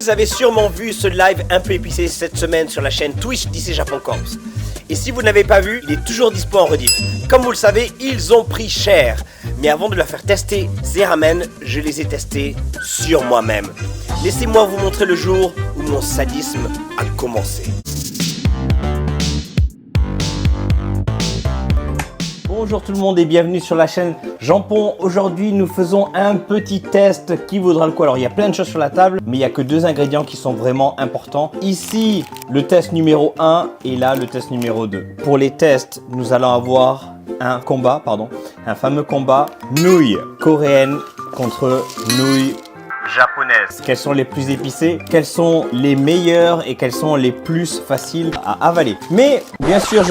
Vous avez sûrement vu ce live un peu épicé cette semaine sur la chaîne Twitch d'IC Japon Corps. Et si vous n'avez pas vu, il est toujours dispo en rediff. Comme vous le savez, ils ont pris cher. Mais avant de leur faire tester ces ramen, je les ai testés sur moi-même. Laissez-moi vous montrer le jour où mon sadisme a commencé. Bonjour tout le monde et bienvenue sur la chaîne Jampon. Aujourd'hui nous faisons un petit test qui vaudra le coup. Alors il y a plein de choses sur la table mais il n'y a que deux ingrédients qui sont vraiment importants. Ici le test numéro 1 et là le test numéro 2. Pour les tests nous allons avoir un fameux combat nouilles coréennes contre nouilles japonaises. Quelles sont les plus épicées, quelles sont les meilleures et quelles sont les plus faciles à avaler. Mais bien sûr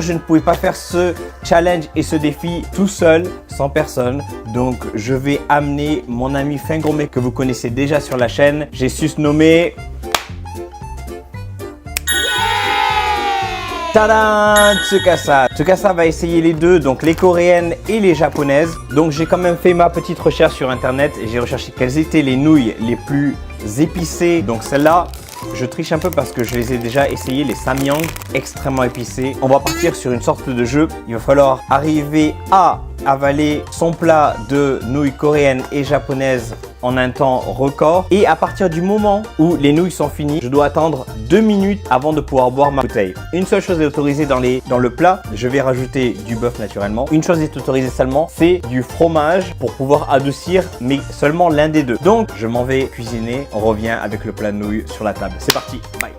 je ne pouvais pas faire ce challenge et ce défi tout seul, sans personne. Donc, je vais amener mon ami Fin Gourmet que vous connaissez déjà sur la chaîne. J'ai susnommé... Tadam! Tsukasa. Tsukasa va essayer les deux, donc les coréennes et les japonaises. Donc, j'ai quand même fait ma petite recherche sur internet et j'ai recherché quelles étaient les nouilles les plus épicées. Donc, celle-là... Je triche un peu parce que je les ai déjà essayés, les samyang, extrêmement épicés. On va partir sur une sorte de jeu. Il va falloir arriver à avaler son plat de nouilles coréennes et japonaises en un temps record. Et à partir du moment où les nouilles sont finies, je dois attendre 2 minutes avant de pouvoir boire ma bouteille. Une seule chose est autorisée dans le plat. Je vais rajouter du bœuf naturellement. Une chose est autorisée seulement, c'est du fromage pour pouvoir adoucir, mais seulement l'un des deux. Donc, je m'en vais cuisiner. On revient avec le plat de nouilles sur la table. C'est parti, bye!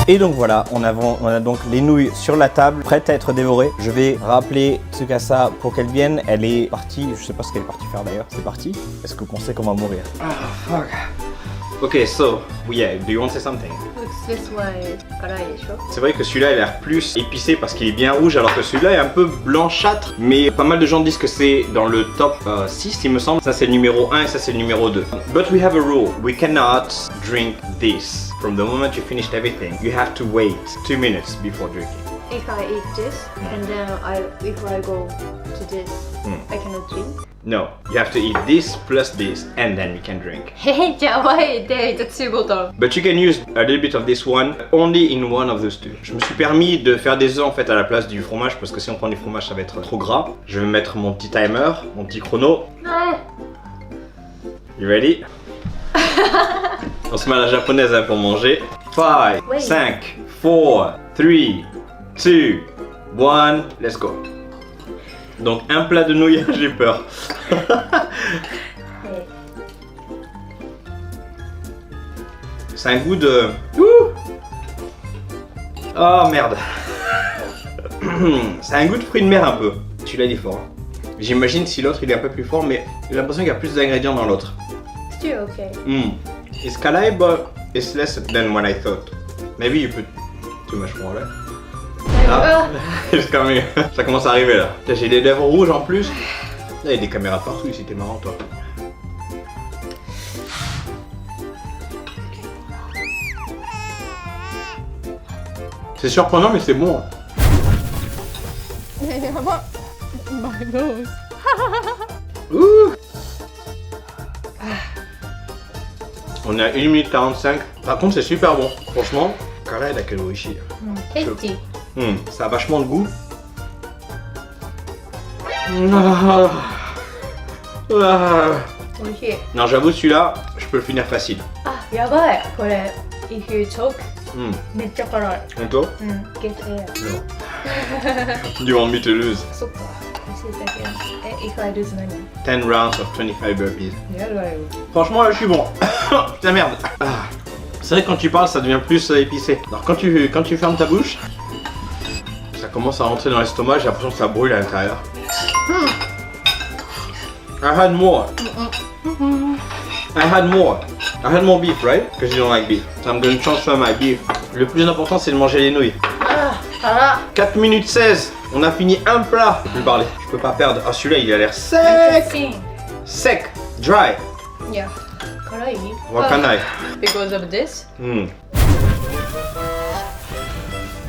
Et donc voilà, on a donc les nouilles sur la table, prêtes à être dévorées. Je vais rappeler Tsukasa pour qu'elle vienne. Elle est partie, je sais pas ce qu'elle est partie faire d'ailleurs. C'est parti. Est-ce que vous pensez qu'on va mourir? Ah, fuck. Ok, so, yeah, do you want to say something? C'est vrai que celui-là a l'air plus épicé parce qu'il est bien rouge alors que celui-là est un peu blanchâtre. Mais pas mal de gens disent que c'est dans le top 6 il me semble. Ça c'est le numéro 1 et ça c'est le numéro 2. But we have a rule, we cannot drink this. From the moment you finished everything, you have to wait 2 minutes before drinking. If I eat this and then if I go to this, I cannot drink. No, you have to eat this plus this and then you can drink. But you can use a little bit of this one only in one of those two. Je me suis permis de faire des œufs en fait à la place du fromage parce que si on prend du fromage ça va être trop gras. Je vais mettre mon petit timer, mon petit chrono. You ready? On se met à la japonaise hein, pour manger. 5, 5, 4, 3, 2, 1, let's go. Donc un plat de nouilles, j'ai peur. C'est un goût de... Oh merde. C'est un goût de fruits de mer un peu. Celui-là il est fort. J'imagine si l'autre il est un peu plus fort, mais j'ai l'impression qu'il y a plus d'ingrédients dans l'autre. Still okay. It's kalai, but it's less than what I thought. Maybe you put too much more là. Ah, ça commence à arriver là. J'ai des lèvres rouges en plus. Là, il y a des caméras partout ici, t'es marrant toi. C'est surprenant mais c'est bon. My nose. Ouh. On est à 1 minute 45. Par contre, c'est super bon. Franchement, Kara, il a quel orishi. Tasty. Ça a vachement de goût. Non, j'avoue, celui-là, je peux le finir facile. Ah, yabai. If you choke, めっちゃ辛い。本当? Get air. No. You want me to lose? そっか。If I lose 何? 10 rounds of 25 burpees. やだよ。 Franchement, là, je suis bon. Putain, merde. C'est vrai que quand tu parles, ça devient plus épicé. Alors, quand tu fermes ta bouche, ça commence à rentrer dans l'estomac. J'ai l'impression que ça brûle à l'intérieur. I had more. I had more beef, right? Because you don't like beef. So I'm going to transfer my beef. Le plus important, c'est de manger les nouilles. 4 minutes 16. On a fini un plat. Je peux plus parler. Je peux pas perdre. Ah, celui-là, il a l'air sec. Sec. Dry. Yeah. 辛い? Wakanai. Because of this?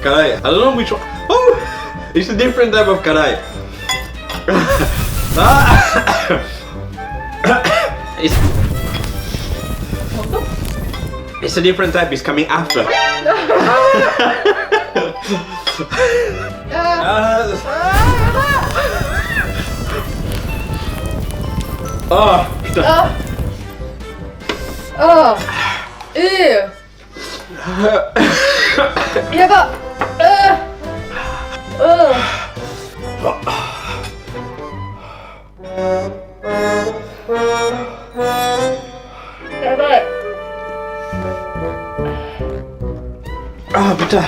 Karae. I don't know which one. Oh, it's a different type of karae. It's a different type. It's coming after. Oh putain. Oh. Yaba. Yaba. Ah putain.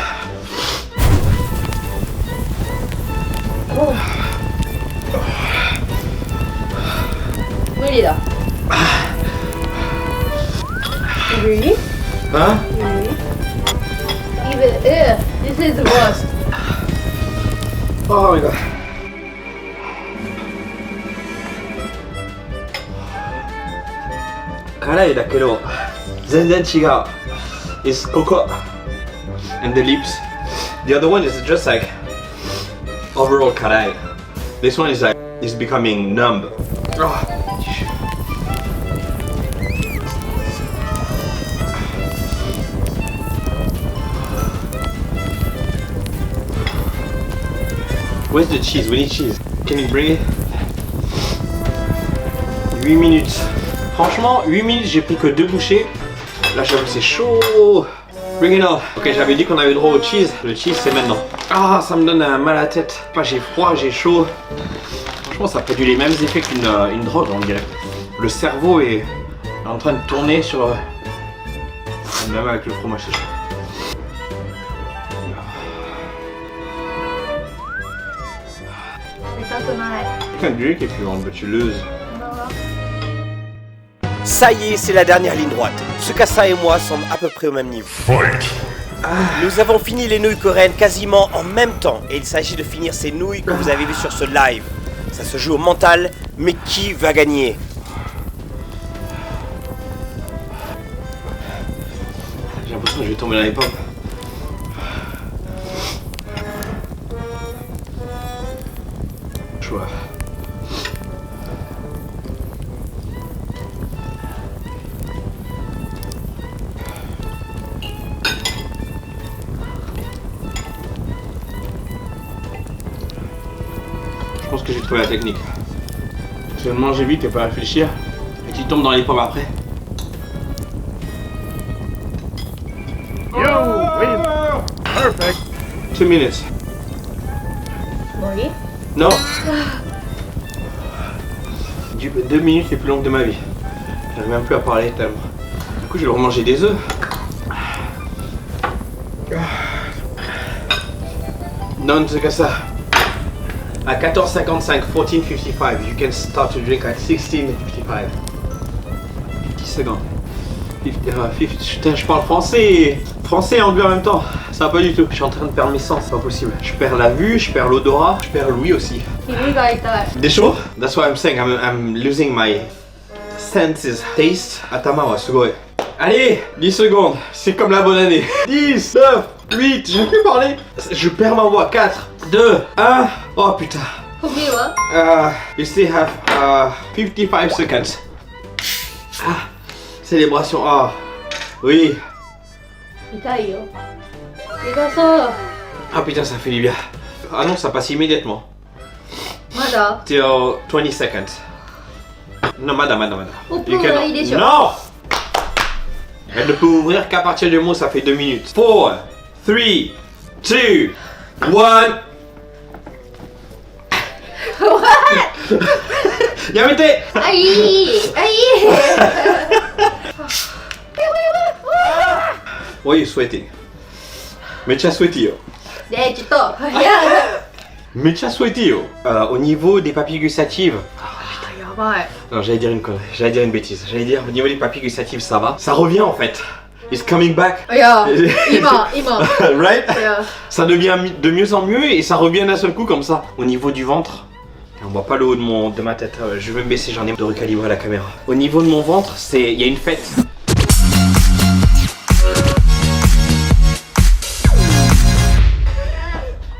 Really? Really? Hein? Really? Even this is the worst. Oh my god. Karae だけど全然違う。It's ここ and the lips. The other one is just like overall karae. This one is like is becoming numb. Ah. Where's the cheese? We need cheese. Can you bring it? 8 minutes. Franchement, 8 minutes, j'ai pris que 2 bouchées. Là, j'avoue, c'est chaud. Bring it on. Ok, j'avais dit qu'on avait droit au cheese. Le cheese, c'est maintenant. Ah, ça me donne un mal à la tête. Pas, j'ai froid, j'ai chaud. Franchement, ça produit les mêmes effets qu'une drogue, on dirait. Le cerveau est en train de tourner sur... Même avec le fromage, c'est chaud. You can drink if you want, but you lose. Ça y est, c'est la dernière ligne droite. Tsukasa et moi sommes à peu près au même niveau. Nous avons fini les nouilles coréennes quasiment en même temps. Et il s'agit de finir ces nouilles que vous avez vues sur ce live. Ça se joue au mental, mais qui va gagner? J'ai l'impression que je vais tomber dans les pommes. Choix. Je pense que j'ai trouvé la technique. Tu veux manger vite et pas réfléchir et tu tombes dans les pommes après. Perfect. 2 minutes. Oui. Non. 2 minutes les plus longues de ma vie. J'arrive même plus à parler tellement. Du coup, je vais remanger des œufs. Non, c'est que ça. À 14:55, 14:55, you can start to drink at 16:55. 10 secondes. Putain, je parle français. Français et anglais en même temps. Ça va pas du tout. Je suis en train de perdre mes sens, c'est pas possible. Je perds la vue, je perds l'odorat, je perds l'ouïe aussi. Des chaud? That's what I'm saying. I'm losing my senses. Taste. Atama, sugoi. Allez, 10 secondes. C'est comme la bonne année. 10, 9, 8, j'ai plus parlé. Je perds ma voix. 4, 2, 1. Oh putain. You still have 55 seconds. Ah, célébration. Ah, oui. Ah putain, ça fait du bien. Ah non, ça passe immédiatement. Till 20 seconds. Non, madame. You can... Non. Elle ne peut ouvrir qu'à partir du mot, ça fait 2 minutes. 4, 3, 2, 1. Yamete! Why are you sweating? Mecha sweaty yo. Mecha sweaty yo. Au niveau des papilles gustatives. Non, j'allais dire une connerie, j'allais dire une bêtise. J'allais dire au niveau des papilles gustatives, ça va. Ça revient en fait. It's coming back. Right? Ça devient de mieux en mieux et ça revient d'un seul coup comme ça. Au niveau du ventre. On voit pas le haut de ma tête. Je vais me baisser, j'en ai de recalibrer la caméra. Au niveau de mon ventre, il y a une fête.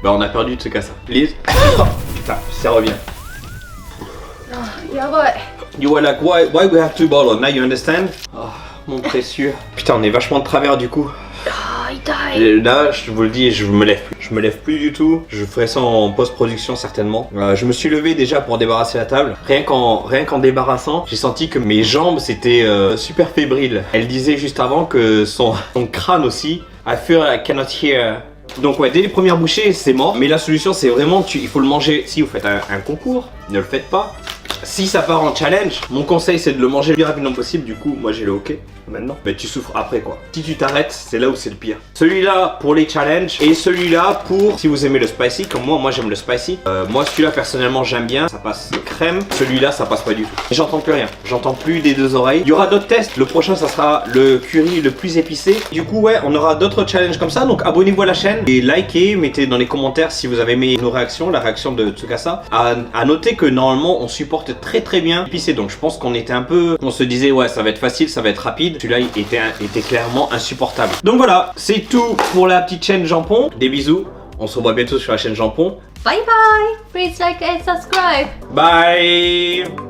Bah on a perdu Tsukasa. Les... Oh, putain, ça revient. Yeah, what? You were like, why we have 2 bottles? Now you understand? Oh, mon précieux. Putain, on est vachement de travers du coup. Oh, he died. Et là, je vous le dis, je me lève plus. Je me lève plus du tout. Je ferai ça en post-production certainement. Je me suis levé déjà pour débarrasser la table. Rien qu'en débarrassant, j'ai senti que mes jambes c'était super fébriles. Elle disait juste avant que son crâne aussi. I feel I cannot hear. Donc ouais, dès les premières bouchées, c'est mort. Mais la solution, c'est vraiment, il faut le manger. Si vous faites un concours, ne le faites pas. Si ça part en challenge, mon conseil c'est de le manger le plus rapidement possible. Du coup, moi j'ai le hockey maintenant. Mais tu souffres après quoi. Si tu t'arrêtes, c'est là où c'est le pire. Celui-là pour les challenges et celui-là pour si vous aimez le spicy. Comme moi j'aime le spicy. Moi celui-là personnellement j'aime bien. Ça passe crème. Celui-là ça passe pas du tout. Et j'entends plus rien. J'entends plus des 2 oreilles. Il y aura d'autres tests. Le prochain ça sera le curry le plus épicé. Du coup ouais, on aura d'autres challenges comme ça. Donc abonnez-vous à la chaîne et likez. Mettez dans les commentaires si vous avez aimé nos réactions, la réaction de Tsukasa. À noter que normalement on supporte très bien épicé, donc je pense qu'on était un peu, on se disait ouais ça va être facile, ça va être rapide. Celui-là était clairement insupportable. Donc voilà, c'est tout pour la petite chaîne Jampon. Des bisous, on se revoit bientôt sur la chaîne Jampon. Bye bye. Please like and subscribe. Bye.